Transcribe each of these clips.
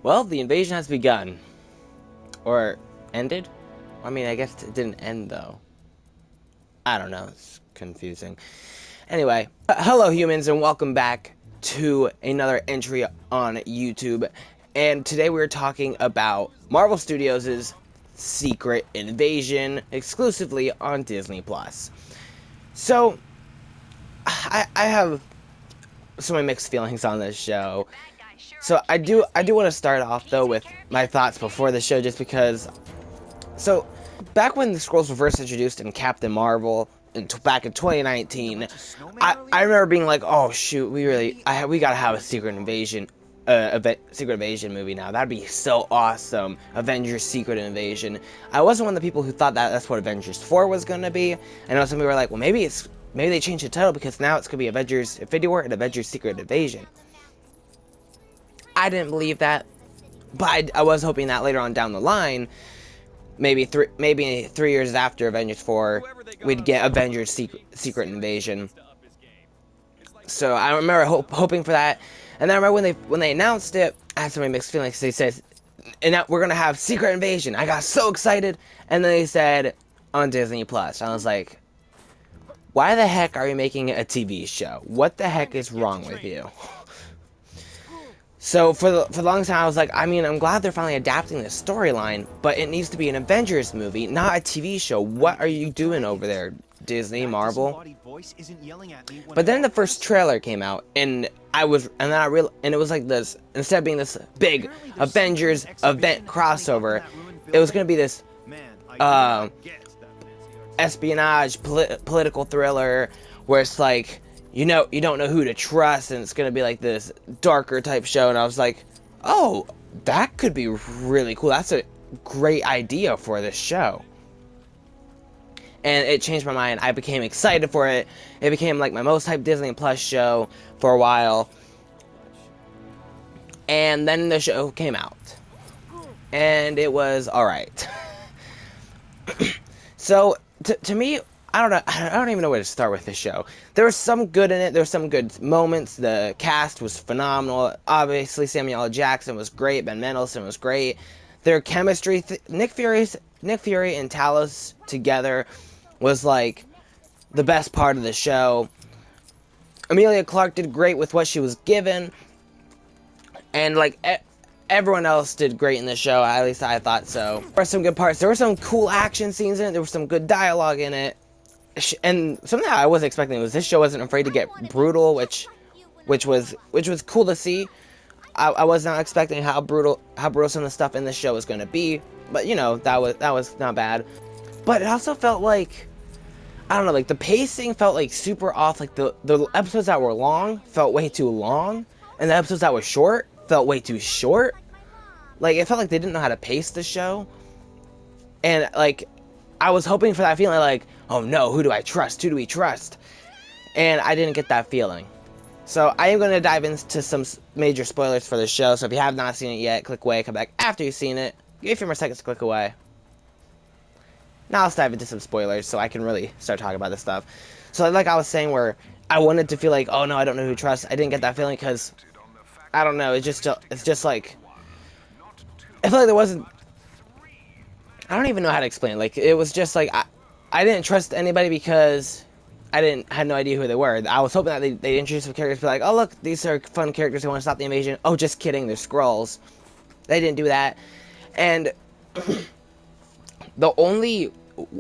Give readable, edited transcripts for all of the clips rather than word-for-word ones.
Well, the invasion has begun. Or ended? I mean, I guess it didn't end, though. I don't know. It's confusing. Anyway, hello humans and welcome back to another entry on YouTube. And today we're talking about Marvel Studios' Secret Invasion exclusively on Disney+. So, I have so many mixed feelings on this show. So I do want to start off though with my thoughts before the show, just because. So back when the Skrulls were first introduced in Captain Marvel, back in 2019, I remember being like, oh shoot, we gotta have a Secret Invasion. Secret Invasion movie now. That'd be so awesome. Avengers Secret Invasion. I wasn't one of the people who thought that that's what Avengers 4 was gonna be. I know some people were like, well, maybe they changed the title because now it's gonna be Avengers Infinitey Gauntlet and Avengers Secret Invasion. I didn't believe that, but I was hoping that later on down the line, maybe 3 years after Avengers 4, we'd get Avengers Secret Invasion. So I remember hoping for that. And then I remember when they announced it, I had so many mixed feelings. They said, and now we're gonna have Secret Invasion. I got so excited, and then they said on Disney Plus. I was like, why the heck are you making it a TV show? What the heck is wrong with you? So for the longest time, I was like, I mean, I'm glad they're finally adapting the storyline, but it needs to be an Avengers movie, not a TV show. What are you doing over there, Disney, Marvel? But then the first trailer came out, and it was like this. Instead of being this big Avengers event crossover, it was gonna be this espionage political thriller where it's like, you don't know who to trust, and it's gonna be like this darker type show. And I was like, oh, that could be really cool. That's a great idea for this show. And it changed my mind. I became excited for it. It became like my most hyped Disney Plus show for a while. And then the show came out, and it was alright. So to me, I don't even know where to start with this show. There was some good in it. There were some good moments. The cast was phenomenal. Obviously, Samuel L. Jackson was great. Ben Mendelsohn was great. Their chemistry, Nick Fury and Talos together was like the best part of the show. Emilia Clarke did great with what she was given, and like everyone else did great in the show. At least I thought so. There were some good parts. There were some cool action scenes in it. There was some good dialogue in it. And something I wasn't expecting was this show wasn't afraid to get brutal, which was cool to see. I was not expecting how brutal some of the stuff in this show was going to be, but you know, that was not bad. But it also felt like, I don't know, like the pacing felt like super off. Like the episodes that were long felt way too long, and the episodes that were short felt way too short. Like it felt like they didn't know how to pace the show, and like I was hoping for that feeling like, oh no, who do I trust? Who do we trust? And I didn't get that feeling. So I am going to dive into some major spoilers for the show. So if you have not seen it yet, click away, come back after you've seen it. Give a few more seconds to click away. Now let's dive into some spoilers so I can really start talking about this stuff. So like I was saying, where I wanted to feel like, oh no, I don't know who to trust. I didn't get that feeling because, I don't know, it's just like, I feel like there wasn't, I don't even know how to explain it. Like, it was just like, I didn't trust anybody because I had no idea who they were. I was hoping that they introduce some characters, be like, oh look, these are fun characters who want to stop the invasion. Oh, just kidding, they're Skrulls. They didn't do that. And the only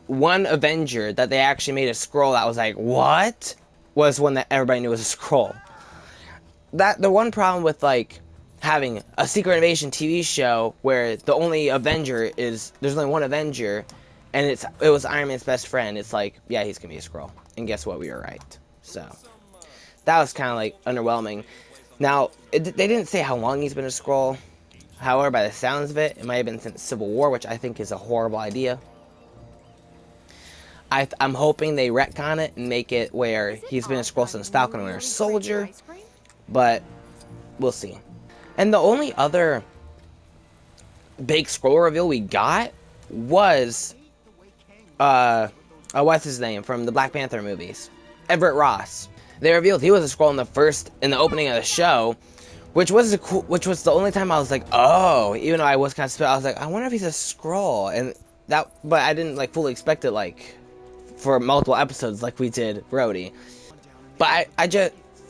one Avenger that they actually made a Skrull that was like, what? Was one that everybody knew was a Skrull. The one problem with like having a Secret Invasion TV show where the only Avenger there's only one Avenger, and it was Iron Man's best friend. It's like, yeah, he's gonna be a Skrull, and guess what? We were right. So that was kind of like underwhelming. Now they didn't say how long he's been a Skrull. However, by the sounds of it, it might have been since Civil War, which I think is a horrible idea. I'm hoping they retcon it and make it where he's been a Skrull since Falcon and Winter Soldier, but we'll see. And the only other big Skrull reveal we got was, what's his name from the Black Panther movies? Everett Ross. They revealed he was a Skrull in the opening of the show, which was the only time I was like, oh, even though I was kind of I was like, I wonder if he's a Skrull, and but I didn't like fully expect it like for multiple episodes like we did Rodey. But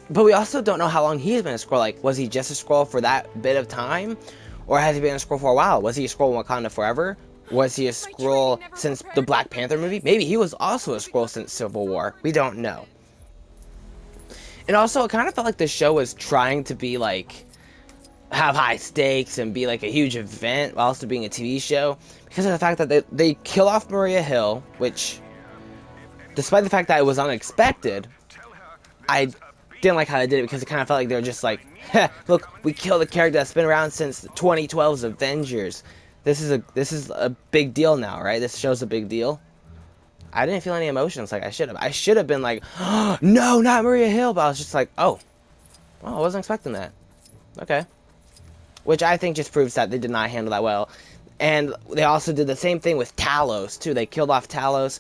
but we also don't know how long he's been a Skrull. Like, was he just a Skrull for that bit of time, or has he been a Skrull for a while? Was he a Skrull in Wakanda forever? Was he a Skrull since the Black Panther movie? Maybe he was also a Skrull since Civil War. We don't know. And also, it kind of felt like the show was trying to be like, have high stakes and be like a huge event while also being a TV show, because of the fact that they kill off Maria Hill, which, despite the fact that it was unexpected, I didn't like how they did it, because it kind of felt like they were just like, look, we killed a character that's been around since 2012's Avengers. This is a big deal now, right? This show's a big deal. I didn't feel any emotions like I should have. I should have been like, oh, no, not Maria Hill, but I was just like, oh, well, I wasn't expecting that. Okay. Which I think just proves that they did not handle that well. And they also did the same thing with Talos, too. They killed off Talos.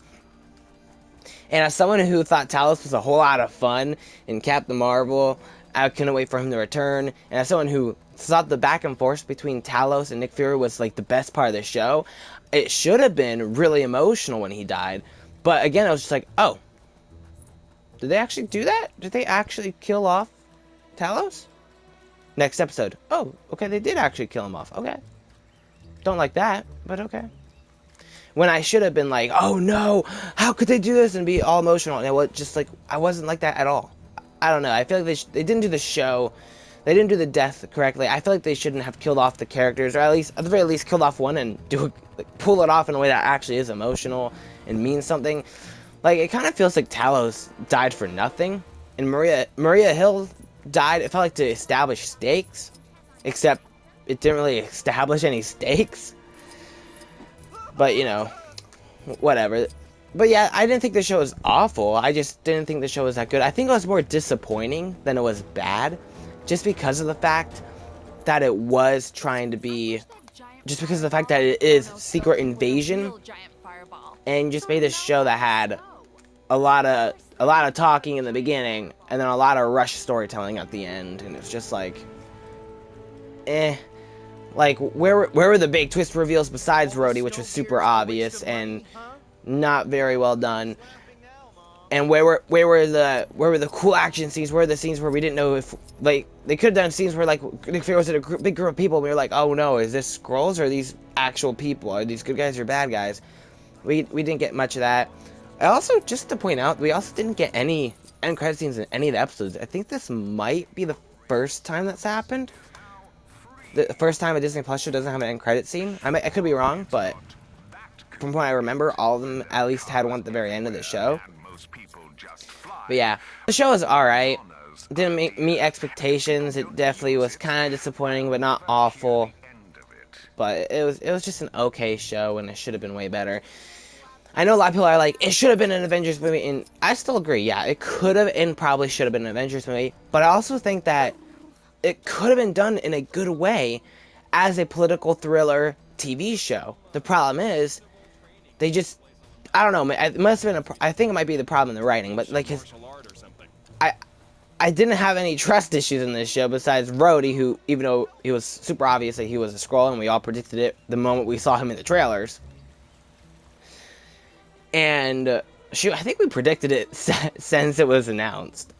And as someone who thought Talos was a whole lot of fun in Captain Marvel, I couldn't wait for him to return. And as someone who thought the back and forth between Talos and Nick Fury was like the best part of the show, it should have been really emotional when he died. But again, I was just like, oh, did they actually do that? Did they actually kill off Talos? Next episode. Oh, okay, they did actually kill him off. Okay. Don't like that, but okay. When I should have been like, oh no, how could they do this, and be all emotional. And it was just like, I wasn't like that at all. I don't know. I feel like they didn't do the show. They didn't do the death correctly. I feel like they shouldn't have killed off the characters, or at the very least, killed off one and pull it off in a way that actually is emotional and means something. Like, it kind of feels like Talos died for nothing, and Maria Hill died. It felt like to establish stakes, except it didn't really establish any stakes. But, you know, whatever. But yeah, I didn't think the show was awful. I just didn't think the show was that good. I think it was more disappointing than it was bad, just because of the fact that it was trying to be, just because of the fact that it is Secret Invasion, and just made this show that had a lot of talking in the beginning, and then a lot of rush storytelling at the end, and it's just like, like, where were the big twist reveals besides Rodey, which was super obvious and not very well done? And where were the cool action scenes? Where were the scenes where we didn't know if, like, they could have done scenes where, like, Nick Fury was in a big group of people, and we were like, oh no, is this Skrulls, or are these actual people? Are these good guys or bad guys? We didn't get much of that. I also, just to point out, we also didn't get any end credit scenes in any of the episodes. I think this might be the first time that's happened. The first time a Disney Plus show doesn't have an end credit scene. I could be wrong, but from what I remember, all of them at least had one at the very end of the show. But yeah, the show was alright. Didn't meet expectations. It definitely was kind of disappointing, but not awful. But it was just an okay show, and it should have been way better. I know a lot of people are like, it should have been an Avengers movie, and I still agree. Yeah, it could have and probably should have been an Avengers movie. But I also think that it could have been done in a good way as a political thriller TV show. The problem is, they just, I don't know, it must have been I think it might be the problem in the writing, but like I didn't have any trust issues in this show besides Rodey, who, even though it was super obvious that he was a Skrull, and we all predicted it the moment we saw him in the trailers. And I think we predicted it since it was announced.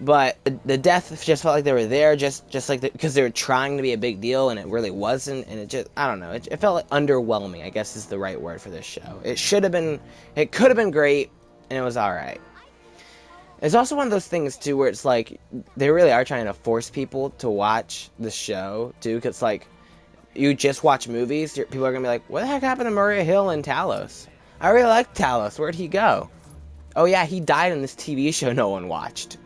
But the death just felt like they were there, just like because they were trying to be a big deal, and it really wasn't. And it just, I don't know, it felt like underwhelming, I guess is the right word for this show. It could have been great, and it was alright. It's also one of those things, too, where it's like, they really are trying to force people to watch the show, too, because, like, you just watch movies, people are going to be like, what the heck happened to Maria Hill and Talos? I really like Talos, where'd he go? Oh yeah, he died in this TV show no one watched.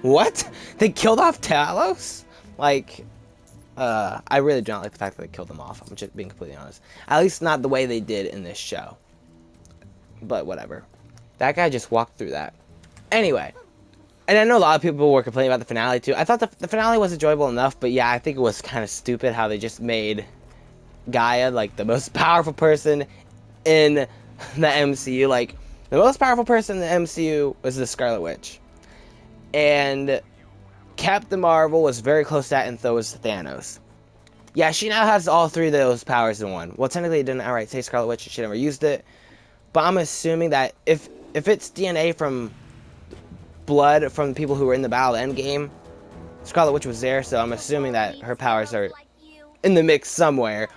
What? They killed off Talos? Like, I really do not like the fact that they killed him off. I'm just being completely honest. At least not the way they did in this show. But whatever. That guy just walked through that. Anyway. And I know a lot of people were complaining about the finale too. I thought the finale was enjoyable enough, but yeah, I think it was kind of stupid how they just made Gaia, like, the most powerful person in the MCU. Like, the most powerful person in the MCU was the Scarlet Witch. And Captain Marvel was very close to that, and so was Thanos. Yeah, she now has all three of those powers in one. Well, technically, it didn't outright say Scarlet Witch. She never used it. But I'm assuming that if it's DNA from blood from the people who were in the Battle Endgame, Scarlet Witch was there, so I'm assuming that her powers are in the mix somewhere.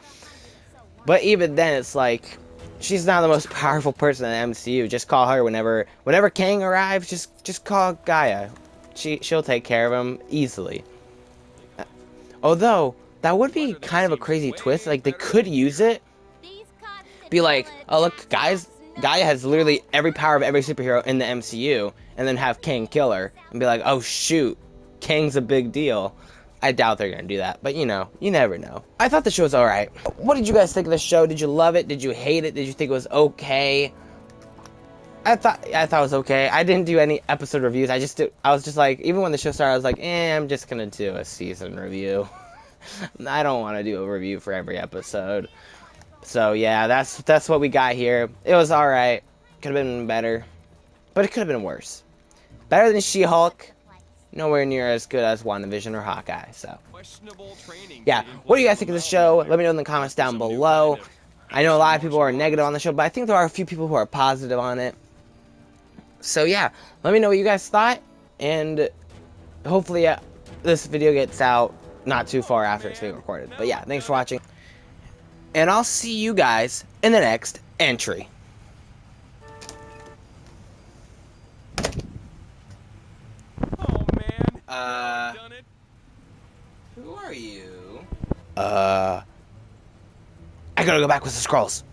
But even then, it's like, she's not the most powerful person in the MCU. Just call her whenever Kang arrives. Just call Gaia. She'll take care of him easily. Although that would be kind of a crazy twist. Like, they could use it. Be like, oh look, guys, Gaia has literally every power of every superhero in the MCU, and then have Kang kill her, and be like, oh shoot, Kang's a big deal. I doubt they're gonna do that, but you know, you never know. I thought the show was alright. What did you guys think of the show? Did you love it? Did you hate it? Did you think it was okay? I thought it was okay. I didn't do any episode reviews. I was just like, even when the show started, I was like, I'm just gonna do a season review. I don't want to do a review for every episode. So yeah, that's what we got here. It was alright. Could have been better. But it could have been worse. Better than She-Hulk. Nowhere near as good as WandaVision or Hawkeye. So yeah, what do you guys think of the show? Let me know in the comments down below. I know a lot of people are negative on the show, but I think there are a few people who are positive on it. So yeah, let me know what you guys thought. And hopefully this video gets out not too far after it's being recorded. But yeah, thanks for watching. And I'll see you guys in the next entry. Oh man. Who are you? I gotta go back with the Skrulls.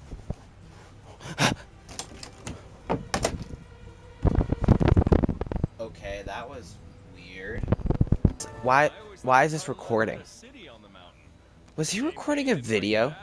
Okay, that was weird. Why is this recording? Was he recording a video?